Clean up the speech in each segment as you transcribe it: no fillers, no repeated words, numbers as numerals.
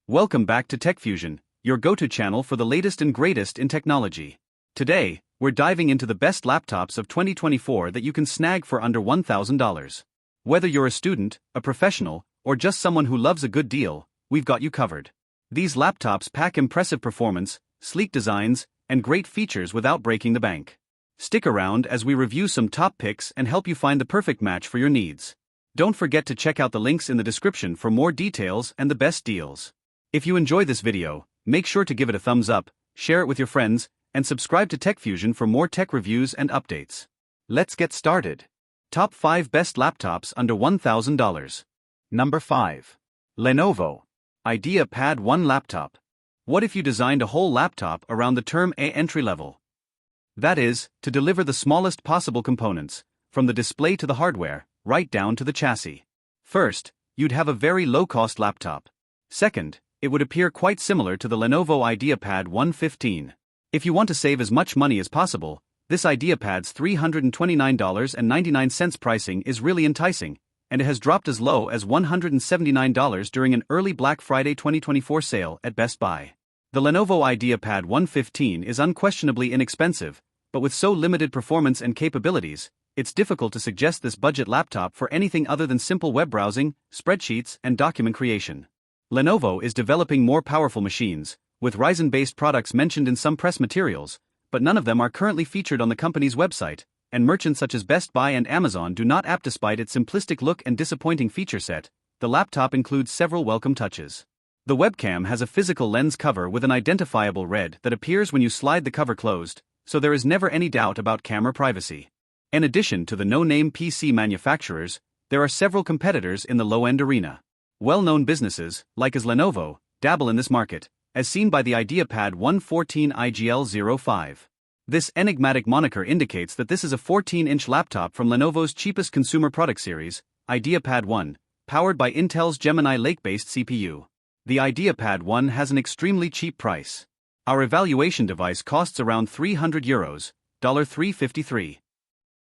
Welcome back to TechFusion, your go-to channel for the latest and greatest in technology. Today, we're diving into the best laptops of 2024 that you can snag for under $1,000. Whether you're a student, a professional, or just someone who loves a good deal, we've got you covered. These laptops pack impressive performance, sleek designs, and great features without breaking the bank. Stick around as we review some top picks and help you find the perfect match for your needs. Don't forget to check out the links in the description for more details and the best deals. If you enjoy this video, make sure to give it a thumbs up, share it with your friends, and subscribe to TechFusion for more tech reviews and updates. Let's get started. Top 5 Best Laptops Under $1,000. Number 5. Lenovo IdeaPad 1 Laptop. What if you designed a whole laptop around the term entry level? That is, to deliver the smallest possible components, from the display to the hardware, right down to the chassis. First, you'd have a very low-cost laptop. Second, it would appear quite similar to the Lenovo IdeaPad 115. If you want to save as much money as possible, this IdeaPad's $329.99 pricing is really enticing, and it has dropped as low as $179 during an early Black Friday 2024 sale at Best Buy. The Lenovo IdeaPad 115 is unquestionably inexpensive, but with so limited performance and capabilities, it's difficult to suggest this budget laptop for anything other than simple web browsing, spreadsheets, and document creation. Lenovo is developing more powerful machines, with Ryzen-based products mentioned in some press materials, but none of them are currently featured on the company's website, and merchants such as Best Buy and Amazon do not apt. Despite its simplistic look and disappointing feature set, the laptop includes several welcome touches. The webcam has a physical lens cover with an identifiable red that appears when you slide the cover closed, so there is never any doubt about camera privacy. In addition to the no-name PC manufacturers, there are several competitors in the low-end arena. Well-known businesses, like as Lenovo, dabble in this market, as seen by the IdeaPad 114 IGL05. This enigmatic moniker indicates that this is a 14-inch laptop from Lenovo's cheapest consumer product series, IdeaPad 1, powered by Intel's Gemini Lake-based CPU. The IdeaPad 1 has an extremely cheap price. Our evaluation device costs around €300, $353.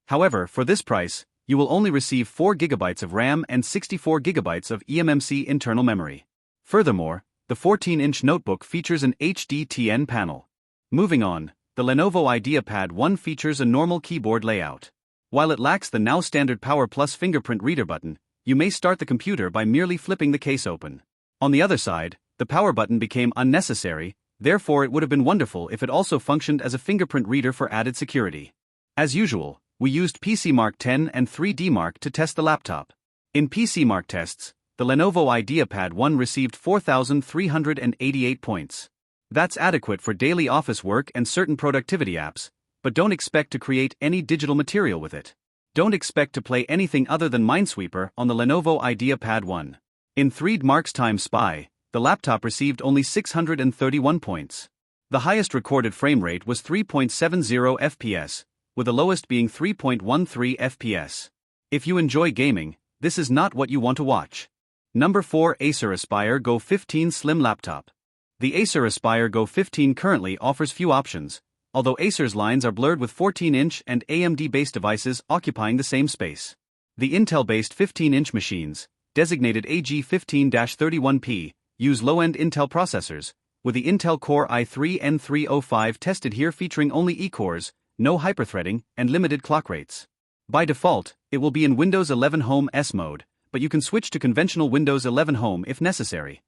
However, for this price, you will only receive 4 GB of RAM and 64 GB of eMMC internal memory. Furthermore, the 14-inch notebook features an HDTN panel. Moving on, the Lenovo IdeaPad 1 features a normal keyboard layout. While it lacks the now standard Power Plus fingerprint reader button, you may start the computer by merely flipping the case open. On the other side, the power button became unnecessary, therefore it would have been wonderful if it also functioned as a fingerprint reader for added security. As usual, we used PC Mark 10 and 3D Mark to test the laptop. In PC Mark tests, the Lenovo IdeaPad 1 received 4,388 points. That's adequate for daily office work and certain productivity apps, but don't expect to create any digital material with it. Don't expect to play anything other than Minesweeper on the Lenovo IdeaPad 1. In 3D Mark's Time Spy, the laptop received only 631 points. The highest recorded frame rate was 3.70 FPS, with the lowest being 3.13 FPS. If you enjoy gaming, this is not what you want to watch. Number 4 Acer Aspire Go 15 Slim Laptop. The Acer Aspire Go 15 currently offers few options, although Acer's lines are blurred with 14-inch and AMD-based devices occupying the same space. The Intel-based 15-inch machines, designated AG15-31P, use low-end Intel processors, with the Intel Core i3-N305 tested here featuring only E-cores, no hyperthreading, and limited clock rates. By default, it will be in Windows 11 Home S mode, but you can switch to conventional Windows 11 Home if necessary.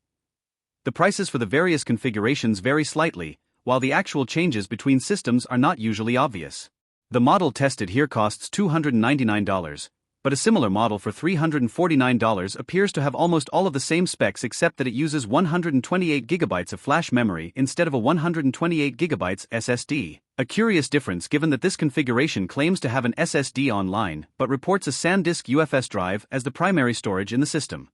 The prices for the various configurations vary slightly, while the actual changes between systems are not usually obvious. The model tested here costs $299, but a similar model for $349 appears to have almost all of the same specs except that it uses 128 GB of flash memory instead of a 128 GB SSD. A curious difference given that this configuration claims to have an SSD online but reports a SanDisk UFS drive as the primary storage in the system.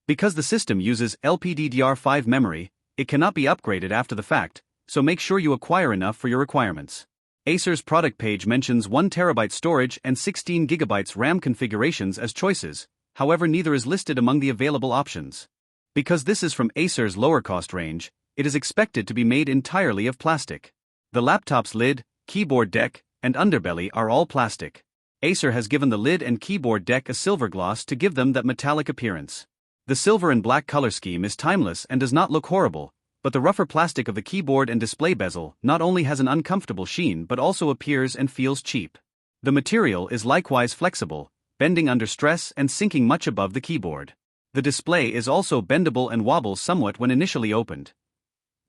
Because the system uses LPDDR5 memory, it cannot be upgraded after the fact, so make sure you acquire enough for your requirements. Acer's product page mentions 1 TB storage and 16 GB RAM configurations as choices, however neither is listed among the available options. Because this is from Acer's lower cost range, it is expected to be made entirely of plastic. The laptop's lid, keyboard deck, and underbelly are all plastic. Acer has given the lid and keyboard deck a silver gloss to give them that metallic appearance. The silver and black color scheme is timeless and does not look horrible, but the rougher plastic of the keyboard and display bezel not only has an uncomfortable sheen but also appears and feels cheap. The material is likewise flexible, bending under stress and sinking much above the keyboard. The display is also bendable and wobbles somewhat when initially opened.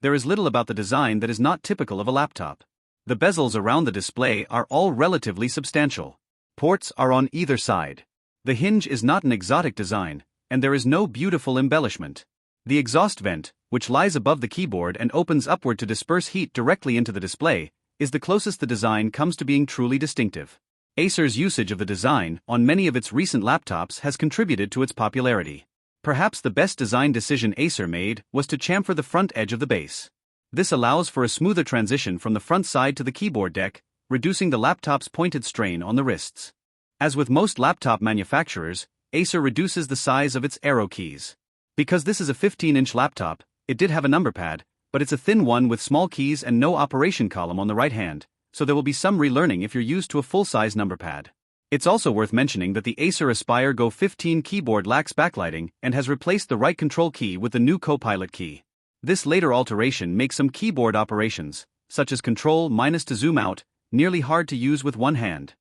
There is little about the design that is not typical of a laptop. The bezels around the display are all relatively substantial. Ports are on either side. The hinge is not an exotic design, and there is no beautiful embellishment. The exhaust vent, which lies above the keyboard and opens upward to disperse heat directly into the display, is the closest the design comes to being truly distinctive. Acer's usage of the design on many of its recent laptops has contributed to its popularity. Perhaps the best design decision Acer made was to chamfer the front edge of the base. This allows for a smoother transition from the front side to the keyboard deck, reducing the laptop's pointed strain on the wrists. As with most laptop manufacturers, Acer reduces the size of its arrow keys. Because this is a 15-inch laptop, it did have a number pad, but it's a thin one with small keys and no operation column on the right hand, so there will be some relearning if you're used to a full-size number pad. It's also worth mentioning that the Acer Aspire Go 15 keyboard lacks backlighting and has replaced the right control key with the new Copilot key. This later alteration makes some keyboard operations, such as Control- to zoom out, nearly hard to use with one hand.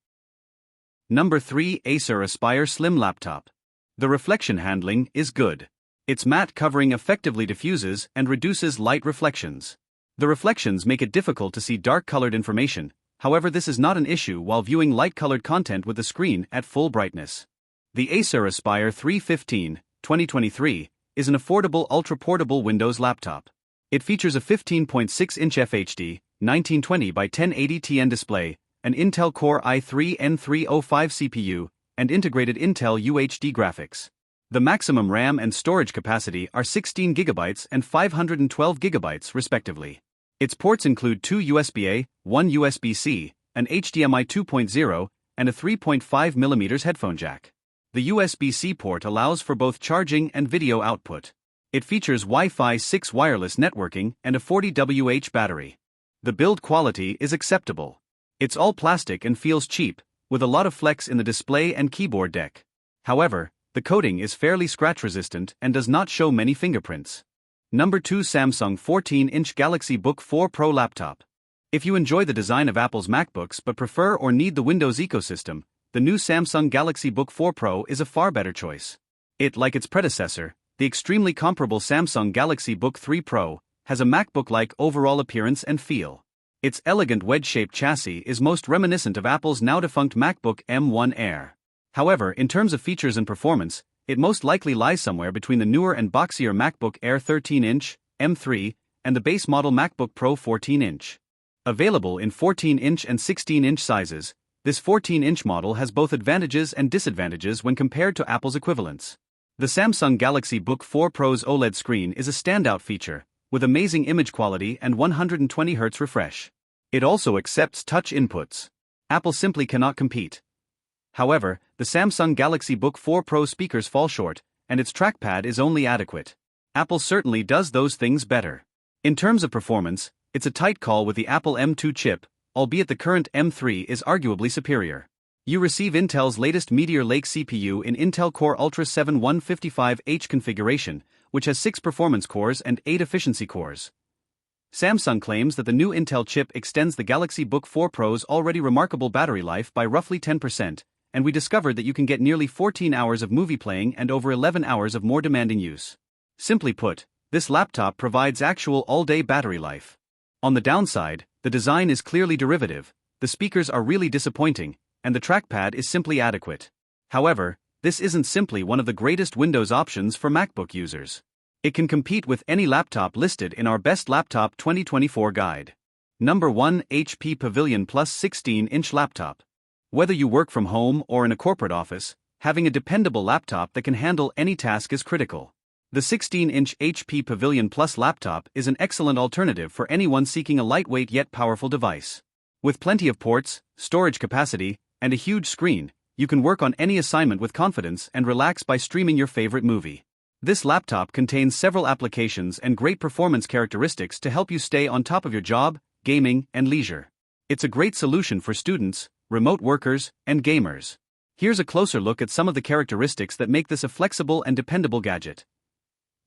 Number 3. Acer Aspire Slim Laptop. The reflection handling is good. Its matte covering effectively diffuses and reduces light reflections. The reflections make it difficult to see dark-colored information, however this is not an issue while viewing light-colored content with the screen at full brightness. The Acer Aspire 315, 2023, is an affordable ultra-portable Windows laptop. It features a 15.6-inch FHD, 1920 by 1080 TN display, an Intel Core i3-N305 CPU, and integrated Intel UHD graphics. The maximum RAM and storage capacity are 16 GB and 512 GB respectively. Its ports include 2 USB-A, 1 USB-C, an HDMI 2.0, and a 3.5mm headphone jack. The USB-C port allows for both charging and video output. It features Wi-Fi 6 wireless networking and a 40 mAh battery. The build quality is acceptable. It's all plastic and feels cheap, with a lot of flex in the display and keyboard deck. However, the coating is fairly scratch-resistant and does not show many fingerprints. Number 2. Samsung 14-inch Galaxy Book 4 Pro Laptop. If you enjoy the design of Apple's MacBooks but prefer or need the Windows ecosystem, the new Samsung Galaxy Book 4 Pro is a far better choice. It, like its predecessor, the extremely comparable Samsung Galaxy Book 3 Pro, has a MacBook-like overall appearance and feel. Its elegant wedge-shaped chassis is most reminiscent of Apple's now-defunct MacBook M1 Air. However, in terms of features and performance, it most likely lies somewhere between the newer and boxier MacBook Air 13-inch, M3, and the base model MacBook Pro 14-inch. Available in 14-inch and 16-inch sizes, this 14-inch model has both advantages and disadvantages when compared to Apple's equivalents. The Samsung Galaxy Book 4 Pro's OLED screen is a standout feature, with amazing image quality and 120Hz refresh. It also accepts touch inputs. Apple simply cannot compete. However, the Samsung Galaxy Book 4 Pro speakers fall short, and its trackpad is only adequate. Apple certainly does those things better. In terms of performance, it's a tight call with the Apple M2 chip, albeit the current M3 is arguably superior. You receive Intel's latest Meteor Lake CPU in Intel Core Ultra 7 155H configuration, which has 6 performance cores and 8 efficiency cores. Samsung claims that the new Intel chip extends the Galaxy Book 4 Pro's already remarkable battery life by roughly 10%, and we discovered that you can get nearly 14 hours of movie playing and over 11 hours of more demanding use. Simply put, this laptop provides actual all-day battery life. On the downside, the design is clearly derivative, the speakers are really disappointing, and the trackpad is simply adequate. However, this isn't simply one of the greatest Windows options for MacBook users. It can compete with any laptop listed in our Best Laptop 2024 guide. Number 1. HP Pavilion Plus 16-inch Laptop. Whether you work from home or in a corporate office, having a dependable laptop that can handle any task is critical. The 16-inch HP Pavilion Plus laptop is an excellent alternative for anyone seeking a lightweight yet powerful device. With plenty of ports, storage capacity, and a huge screen, you can work on any assignment with confidence and relax by streaming your favorite movie. This laptop contains several applications and great performance characteristics to help you stay on top of your job, gaming, and leisure. It's a great solution for students, remote workers, and gamers. Here's a closer look at some of the characteristics that make this a flexible and dependable gadget.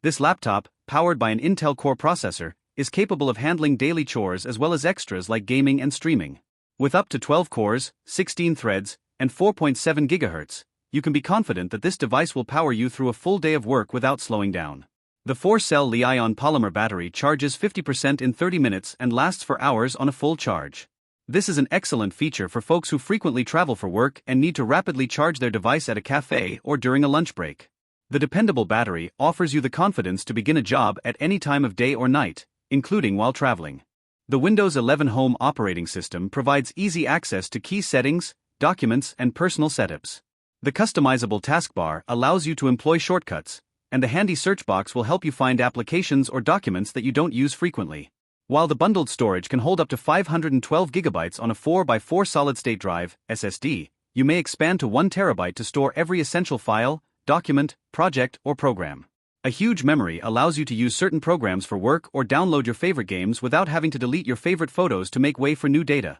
This laptop, powered by an Intel Core processor, is capable of handling daily chores as well as extras like gaming and streaming. With up to 12 cores, 16 threads, and 4.7 GHz, you can be confident that this device will power you through a full day of work without slowing down. The 4-cell Li-ion polymer battery charges 50% in 30 minutes and lasts for hours on a full charge. This is an excellent feature for folks who frequently travel for work and need to rapidly charge their device at a cafe or during a lunch break. The dependable battery offers you the confidence to begin a job at any time of day or night, including while traveling. The Windows 11 Home operating system provides easy access to key settings, documents, and personal setups. The customizable taskbar allows you to employ shortcuts, and the handy search box will help you find applications or documents that you don't use frequently. While the bundled storage can hold up to 512 GB on a 4x4 solid-state drive (SSD), you may expand to 1 TB to store every essential file, document, project, or program. A huge memory allows you to use certain programs for work or download your favorite games without having to delete your favorite photos to make way for new data.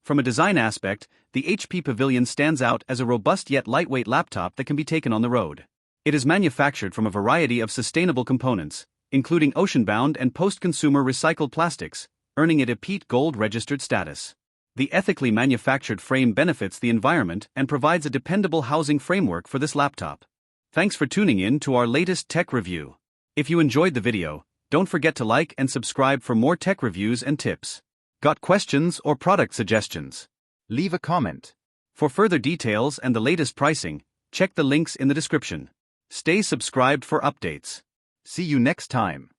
From a design aspect, the HP Pavilion stands out as a robust yet lightweight laptop that can be taken on the road. It is manufactured from a variety of sustainable components, including ocean-bound and post-consumer recycled plastics, earning it a PEAT Gold registered status. The ethically manufactured frame benefits the environment and provides a dependable housing framework for this laptop. Thanks for tuning in to our latest tech review. If you enjoyed the video, don't forget to like and subscribe for more tech reviews and tips. Got questions or product suggestions? Leave a comment. For further details and the latest pricing, check the links in the description. Stay subscribed for updates. See you next time.